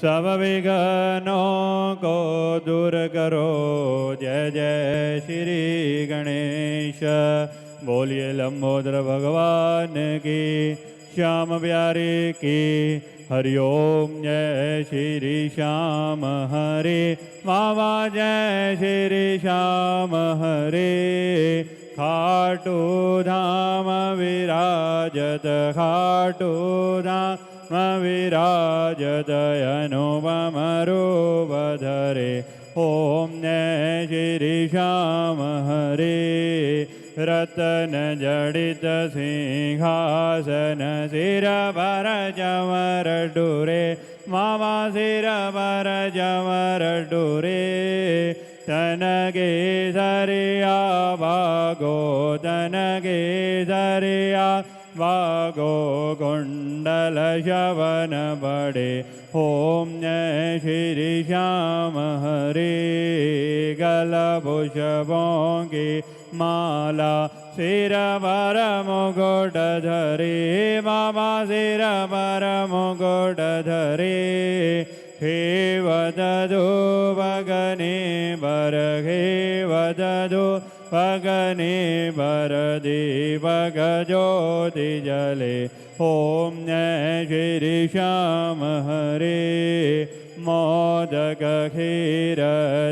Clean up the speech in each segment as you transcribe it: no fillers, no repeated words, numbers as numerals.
सब विघ्नों को दूर करो। जय जय श्री गणेश। बोलिए लंबोदर भगवान की, श्याम प्यारे की। हरिओम जय श्री श्याम हरे। बाबा जय श्री श्याम हरे। खाटू धाम विराजत, खाटू धाम विराजत अनुपम रूप धरे। ओम जय श्री श्याम हरे। रतन जड़ित सिंहासन, सिर पर चमर डूरे। मामा सिर पर चमर डूरे। तन केसरिया भागो, तन केसरिया भागो। कुंडल शवन बड़े। ओम जय श्री श्याम हरे। गलभूषभों की माला, सिर पर मुकुट धरे। बाबा सिर पर मुकुट धरे। हेवत दो भगने बर, हेवत दो भगने बर। दीपक ज्योति जले। ओम जय श्री श्याम हरे। मोदक खीर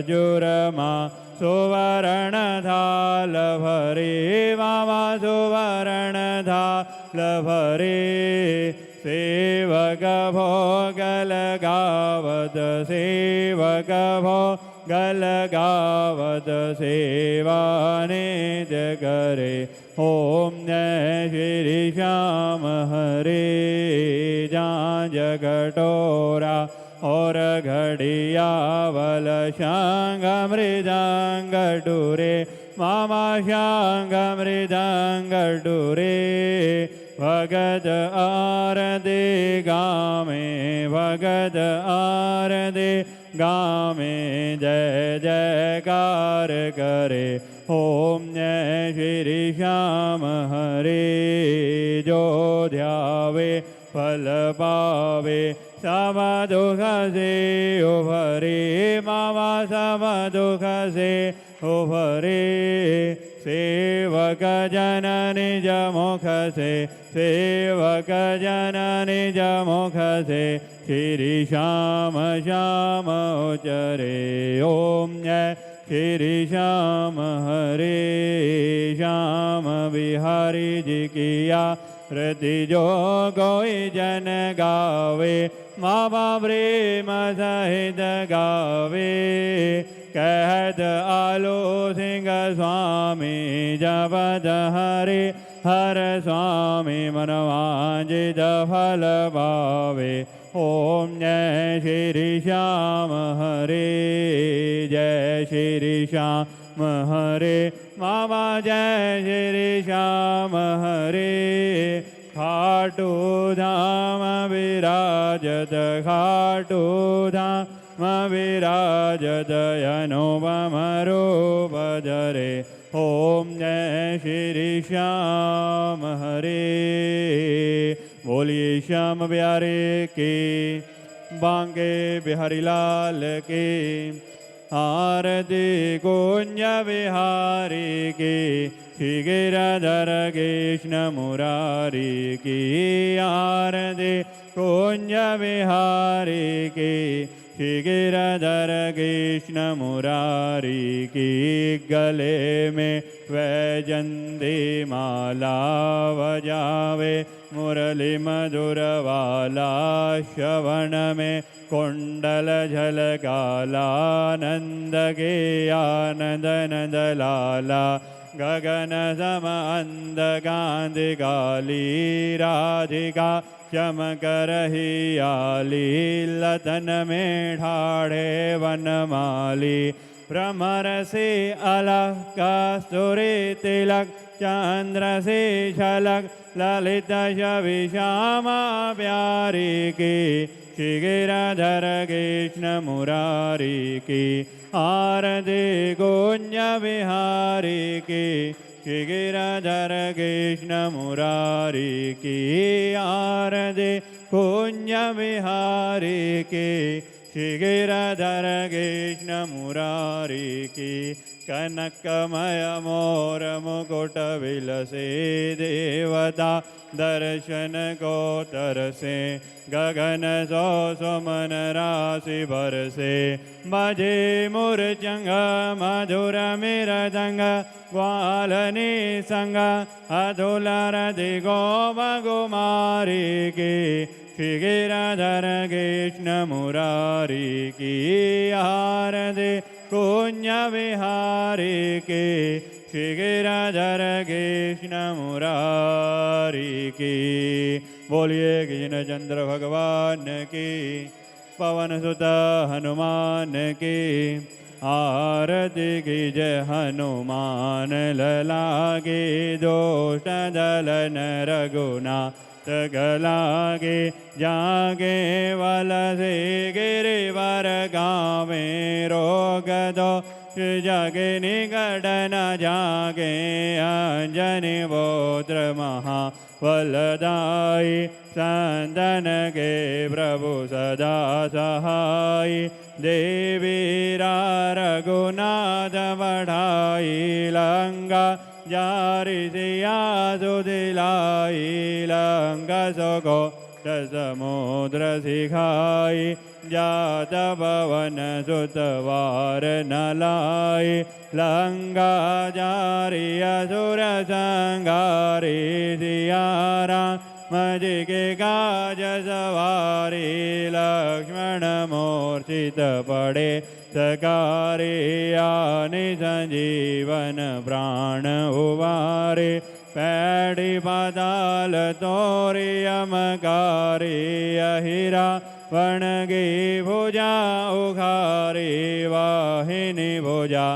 जुरमा, सुवर्ण थाल भरे। बाबा सुवर्ण थाल भरे। सेवक भोग लगावत, सेवक भोग लगावत। सेवा नित्य करे। ओम जय श्री श्याम हरे। झांझ कटोरा और घड़िया बल, शांग मृदंग डूरे। मामा शांग मृदंग डूरे। भगत आरती गामे, भगत आरती गामे। जय जयकार करे। ओम जय श्री श्याम हरे। जो ध्यावे फल पावे, सब दुख से उभरे। मामा सब दुख से उभरे। सेवक जन निज मुख से, सेवक जन निज मुख से। श्री श्याम श्याम उचरे। ओम जय श्री श्याम हरे। श्याम बिहारी जी किया रति जो कोई जन गावे। मामा प्रेम सहित गावे। कहत आलो सिंह स्वामी, जपत हरे हर स्वामी। मनवांछित फल पावे। ओम जय श्री श्याम हरे। जय श्री श्याम हरे। मामा जय श्री श्याम हरे। खाटू धाम विराजत, खाटू धाम विराजत अनुपम रूप धरे। ओम जय श्री श्याम हरे। बोलिए श्याम प्यारे की, बांके बिहारी लाल की। आरती कुंज बिहारी की, श्री गिरधर कृष्ण मुरारी की। आरती कुंज बिहारी की, श्री गिरधर कृष्ण मुरारी की। गले में वैजंती माला बजावे, मुरली मधुर वाला। श्रवण में कुंडल झलकाला, नंद के आनंद नंद लाला। गगन सम अंध गांधी काली, राधिका चमक रही आली। लतन में ठाड़े वनमाली, भ्रमर से अलग कस्तूरी तिलक। चंद्र से झलक ललित छवि श्यामा प्यारी की। श्री गिरधर कृष्ण मुरारी की। आरती कुंज बिहारी की, श्री गिरधर कृष्ण मुरारी की। आरती कुञ्जविहारी की श्री गिरधर कृष्ण मुरारी की कनकमय मोर मुकुट विलसे देवता दर्शन को तरसे गगन सो सुमन राशि बरसे बजे मूर्चंग मधुर मृदंग ग्वालनी संग अधुलरधि गोपकुमारी की श्री गिरधर कृष्ण मुरारी की आरती कुंज विहारी की श्री गिरधर कृष्ण मुरारी की। बोलिए कृष्ण चंद्र भगवान की, पवन सुत हनुमान की, आरती की जय हनुमान लला की। दोष दलन रघुनाथ गलागे जागे वल से गिरिवर गावे रोग दो जगे निकट न जागे अंजनी पुत्र महाबलदाई संतन के प्रभु सदा सहाय देवीरा रघुनाथ बढ़ाई लंका जारी सिया सुदिलाई लंका सुको समुद्र सिखाई जात पवन सुतवार न लाई लंका जारी असुर संगारी सियारा मजी के काज सवारी लक्ष्मण मूर्छित पड़े सकारे आने संजीवन प्राण उवारे पैड़ी पाताल तोरी अमकारी अहिरा वणगी भुजा उखारी वाहिनी भुजा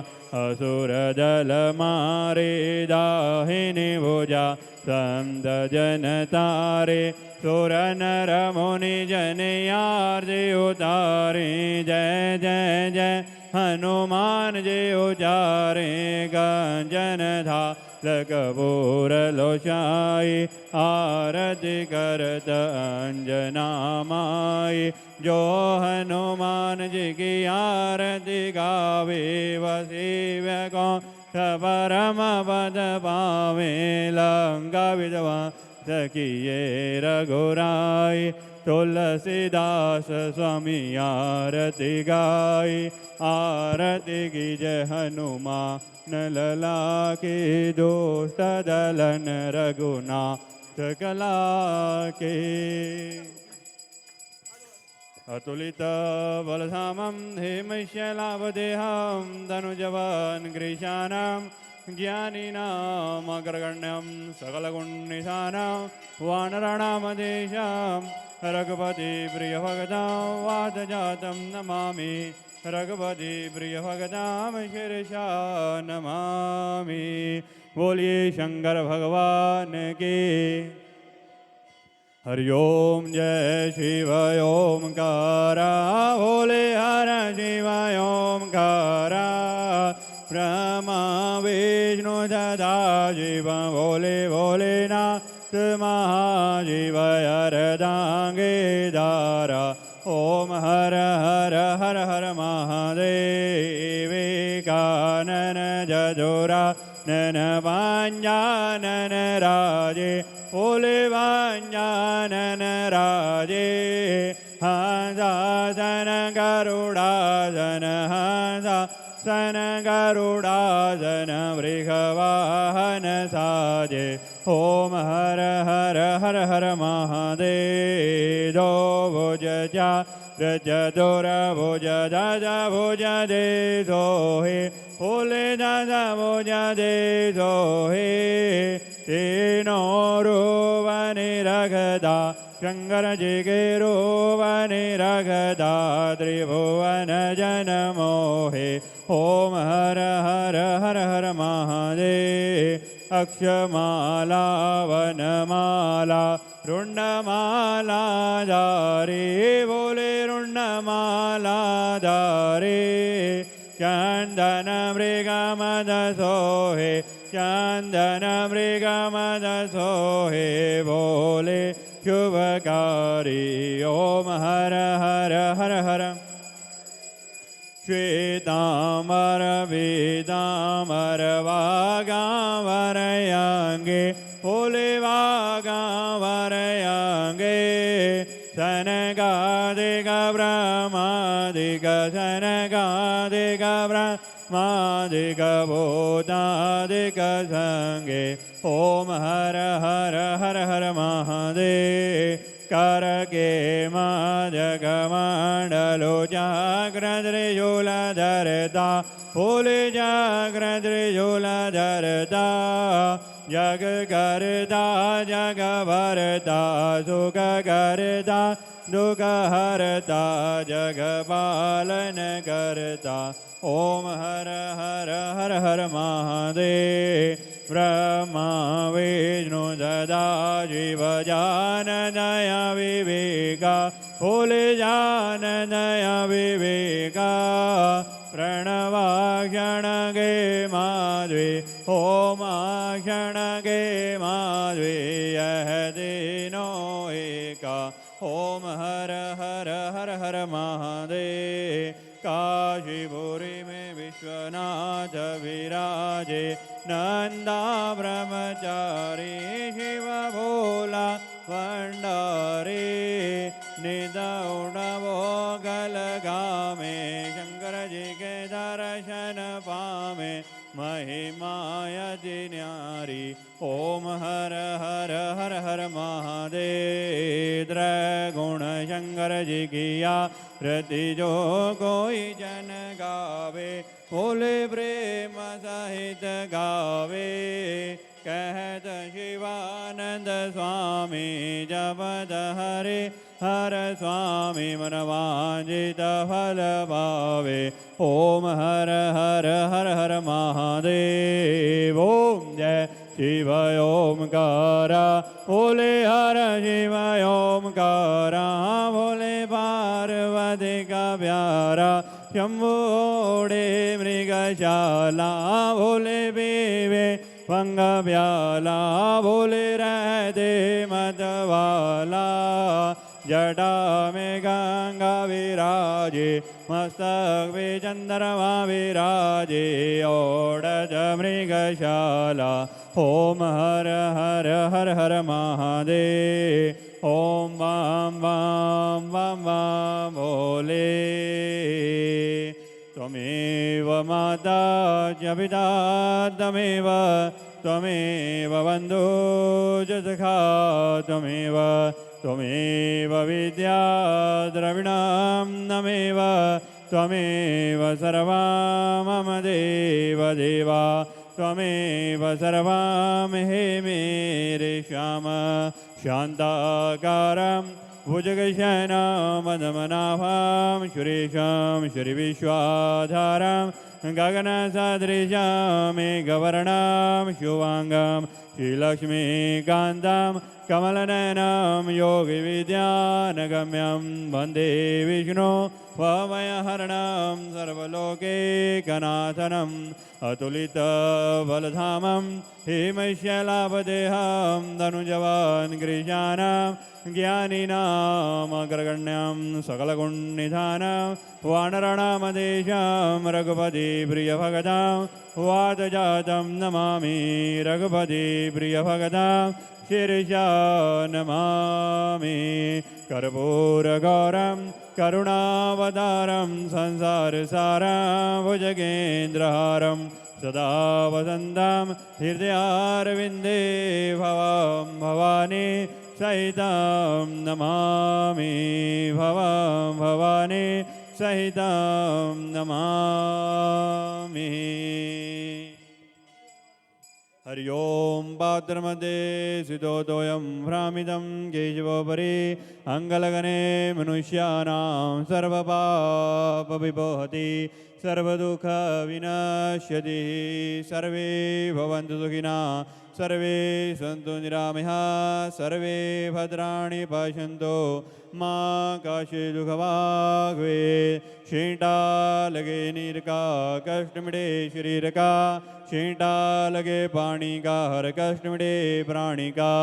असुर दल मारे दाहिनी भुजा संत जन तारे सुर नर मुनि जन आरती उतारे जय जय जय हनुमान जी उचारे गंजन था कपूर लोचाई आरती करत अंजना माई जो हनुमान जी की आरती गावे वसीव्य को परम पद पावे लंका विधवा सखिए रघुराई तुलसीदास स्वामी आरती गाई आरती की जय हनुमान लला के दोस्त दलन रघुनाथ कला के अतुलित बलधामं हेमशैलावदेहं धनुजवान् ग्रीशानां ज्ञानिनाम् अग्रगण्यं सकलगुणनिधानां वानराणामदेशां रघुपति प्रियभगतां वातजातं नमामि रघुपति प्रियभगतां शिरसा नमामि। बोलिए शंकर भगवान की। हरि ओम जय शिव ओमकारा भोले हर शिव ओमकारा ब्रह्मा विष्णु सदा शिव भोले भोलेनाथ महाशिव हरदांगे दारा ओम हर हर हर हर महादेव कानन जजोरा नन पांजानन राजे भोले पांजानन राजे हंसासन गरुडासन हंसासन गरुडासन वृषवाहन साजे ओम हर हर हर हर महादेव दो भुज चतुर भुज दश भुज दे सोहे भोले दश भुज दे सोहे तीनों रूप निरखदा शंकर जी के रूप निरखदा त्रिभुवन जन मोहे ओम हर हर हर हर महादेव अक्षमाला वनमाला रुंडमाला धारे बोले रुंडमाला धारे चंदन मृगमद सोहे चंदन मृगमद सोहे बोले शुभकारी श्वेतांबर पीतांबर वागांवरयांगे फूले वागांवरयांगे सनकादिक ब्रह्मादिक सनकादिक ब्रह्मादिक भूतादिक संगे ओम हर हर हर हर महादेव करके जगमंडलो जाग्रद्रिशूल धरता फूल जाग्रद्रिशूल धरता जग करता जग भरता सुख करता दुख हरता जग पालन करता ओम हर हर हर हर महादेव ब्रह्मा विष्णु सदा शिव जाननय विवेका फूल जाननय विवेका प्रणवाक्षण गे माध्वी ओमाक्षण गे माध्वी यह दिनो एका ओम हर हर हर हर महादेव काशीपुरी में विश्वनाथ विराजे नंदा ब्रह्मचारी शिव भोला भंडारी निदौड़वो गल गामे शंकर जी के दर्शन पामे महिमाय न्यारी ओम हर हर हर हर महादेव गुण शंकर जी किया रति जो कोई जन गावे बोले प्रेम सहित गावे कहत शिवानंद स्वामी जपत हरे हर स्वामी मनवांजित फल पावे ओम हर हर हर हर महादेव ओम जय शिव ओमकारा बोले हर शिव ओमकारा बोले पार्वती का प्यारा शंभोड़े मृगशाला बोले बेवे पंग प्याला बोले रहते मतवाला जटा में गंगा विराजे मस्तक में चंद्रमा विराजे ओढ़त मृगशाला ओम हर हर हर हर महादेव ओम वाम वाम वाम वाम भोले त्वमेव माता च पिता त्वमेव त्वमेव बन्धु च सखा त्वमेव त्वमेव विद्या द्रविणां नमेव त्वमेव सर्वां मम देव देवा त्वमेव सर्वां हे मेरे श्याम शान्ताकारं भुजगशयनं मदमनाभां सुरेशं श्रीविश्वाधारं गगनसदृशं मेघवर्णं शुभाङ्गं श्रीलक्ष्मीकान्तं कमलनयनं योगिविद्यानगम्यं वन्दे विष्णु भवभयहरणं सर्वलोकैकनाथनम् अतुलितबलधामं हेमशैलापदेहं धनुजवान् गृहीजानां ज्ञानिनाम् अग्रगण्यं सकलगुणनिधानं वानराणामदेशं रघुपति प्रियभगतां वातजातं नमामि रघुपति प्रियभगतां शिरसा नमामि कर्पूरगौरं करुणावतारं संसारसारं भुजगेन्द्रहारं सदा वसन्तं हृदयारविन्दे भवां भवानी सहितं नमामि भवां भवानी सहितं नमामि। हरि ओं पात्रमध्ये सितोतोऽयं भ्रामितं केशवोपरि अङ्गलगने मनुष्याणां सर्वपापविपोहति सर्वदुःखविनश्यति सर्वे भवन्तु सुखिनः सर्वे सन्तु निरामयाः सर्वे भद्राणि पश्यन्तु मा कश्चित् दुःखभाग् भवेत् छींटा लगे नीर का कष्ट मिटे शरीर का छींटा लगे पानी का हर कष्ट मिटे प्राणी का।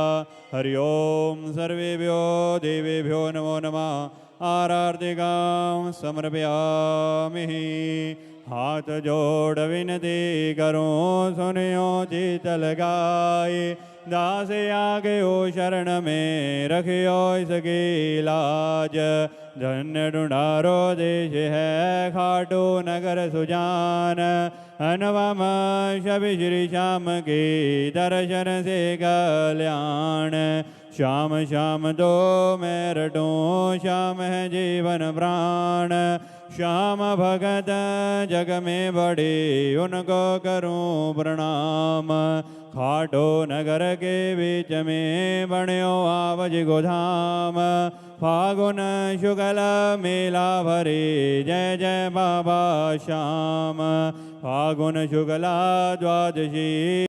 हरि ओम सर्वेभ्यो देवेभ्यो नमो नमः आरार्तिकां समर्पयामि हाथ जोड़ विनती करूं सुनियो चित लगाए दास आगे ओ शरण में रखियो इसकी लाज धन्य ढूंढारो देश है खाटू नगर सुजान अनुपम शबि श्री श्याम के दर्शन से कल्याण श्याम श्याम तो मैं रटूं श्याम है जीवन प्राण श्याम भगत जग में बड़े उनको करूं प्रणाम खाटो नगर के बीच में बण्यो आवज गोधाम फागुन शुक्ल मेला भरे जय जय बाबा श्याम फागुन शुक्ला द्वादशी